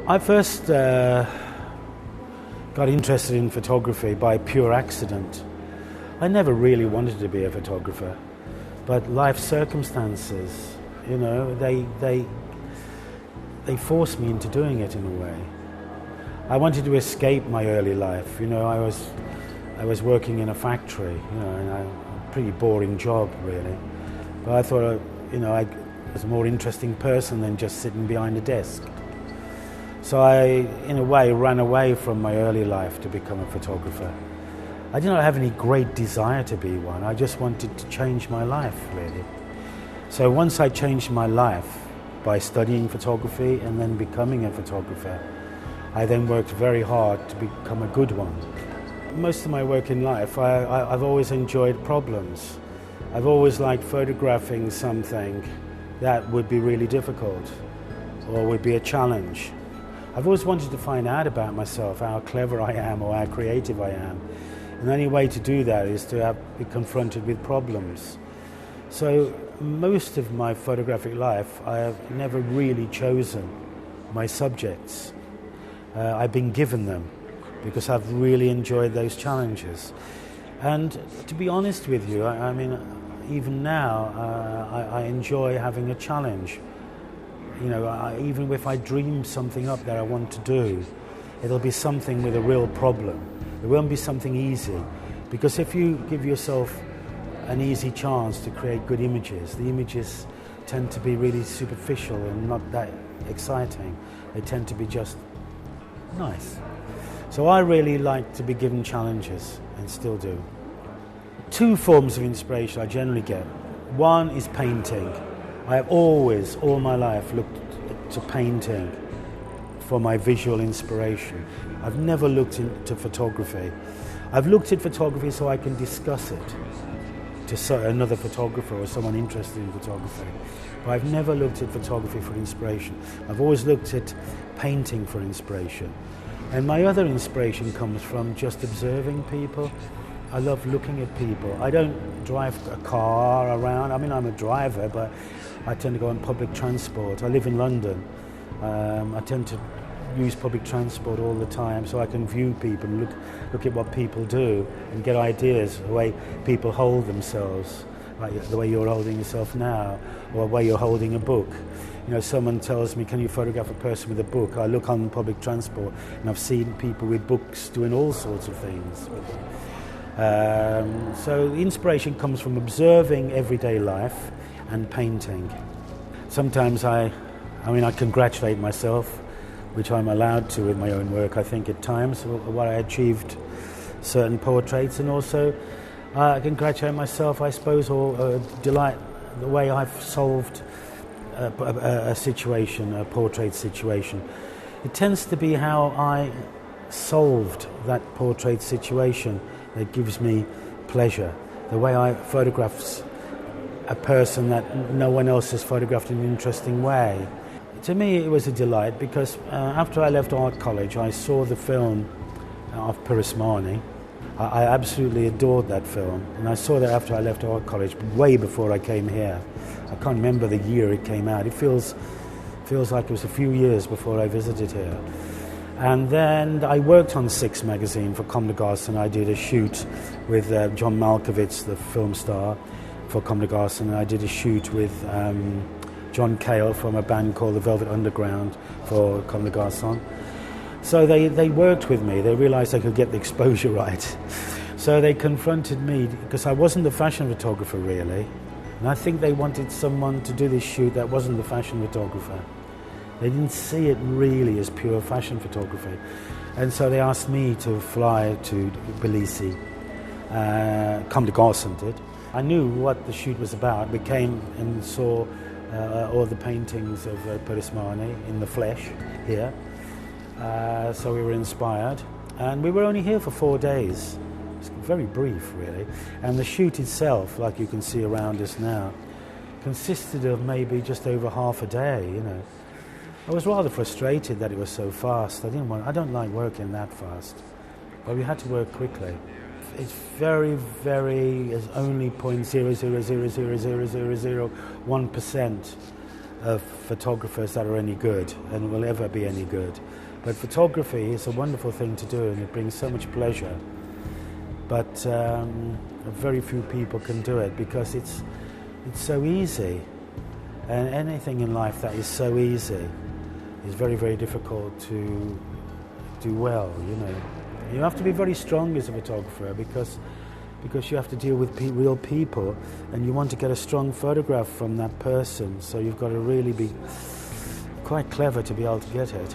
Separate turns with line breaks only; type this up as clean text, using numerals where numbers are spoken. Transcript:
I first got interested in photography by pure accident. I never really wanted to be a photographer, but life circumstances, they forced me into doing it in a way. I wanted to escape my early life. I was working in a factory, and a pretty boring job really. But I thought, I was a more interesting person than just sitting behind a desk. So I, in a way, ran away from my early life to become a photographer. I did not have any great desire to be one. I just wanted to change my life, really. So once I changed my life by studying photography and then becoming a photographer, I then worked very hard to become a good one. Most of my work in life, I've always enjoyed problems. I've always liked photographing something that would be really difficult or would be a challenge. I've always wanted to find out about myself, how clever I am or how creative I am. And the only way to do that is to be confronted with problems. So most of my photographic life, I have never really chosen my subjects. I've been given them because I've really enjoyed those challenges. And to be honest with you, I mean, even now, I enjoy having a challenge. Even if I dream something up that I want to do, it'll be something with a real problem. It won't be something easy, because if you give yourself an easy chance to create good images, the images tend to be really superficial and not that exciting. They tend to be just nice. So I really like to be given challenges, and still do. Two forms of inspiration I generally get. One is painting. I have always, all my life, looked to painting for my visual inspiration. I've never looked into photography. I've looked at photography so I can discuss it to another photographer or someone interested in photography. But I've never looked at photography for inspiration. I've always looked at painting for inspiration. And my other inspiration comes from just observing people. I love looking at people. I don't drive a car around. I mean, I'm a driver, but I tend to go on public transport. I live in London. I tend to use public transport all the time so I can view people and look at what people do and get ideas, the way people hold themselves, like the way you're holding yourself now, or the way you're holding a book. Someone tells me, can you photograph a person with a book? I look on public transport and I've seen people with books doing all sorts of things. So inspiration comes from observing everyday life and painting. Sometimes I congratulate myself, which I'm allowed to with my own work, I think, at times, what I achieved certain portraits, and also I congratulate myself, I suppose, or delight the way I've solved a situation, a portrait situation. It tends to be how I solved that portrait situation that gives me pleasure. The way I photograph a person that no one else has photographed in an interesting way. To me, it was a delight because after I left art college, I saw the film of Pirosmani. I absolutely adored that film, and I saw that after I left art college, way before I came here. I can't remember the year it came out. It feels like it was a few years before I visited here. And then I worked on Six magazine for Comme, I did a shoot with John Malkovich, the film star, for Comme, and I did a shoot with John Cale from a band called the Velvet Underground for Comme des Garçons. So they worked with me. They realised they could get the exposure right. So they confronted me, because I wasn't a fashion photographer really, and I think they wanted someone to do this shoot that wasn't the fashion photographer. They didn't see it really as pure fashion photography. And so they asked me to fly to Tbilisi. Comme des Garçons did. I knew what the shoot was about. We came and saw all the paintings of Pirosmani in the flesh here. So we were inspired. And we were only here for 4 days. It's very brief, really. And the shoot itself, like you can see around us now, consisted of maybe just over half a day, I was rather frustrated that it was so fast. I don't like working that fast. But we had to work quickly. It's very, very, it's only 0.0000001% of photographers that are any good and will ever be any good. But photography is a wonderful thing to do, and it brings so much pleasure. But very few people can do it because it's so easy. And anything in life that is so easy is very, very difficult to do well, you know. You have to be very strong as a photographer because you have to deal with real people, and you want to get a strong photograph from that person, so you've got to really be quite clever to be able to get it.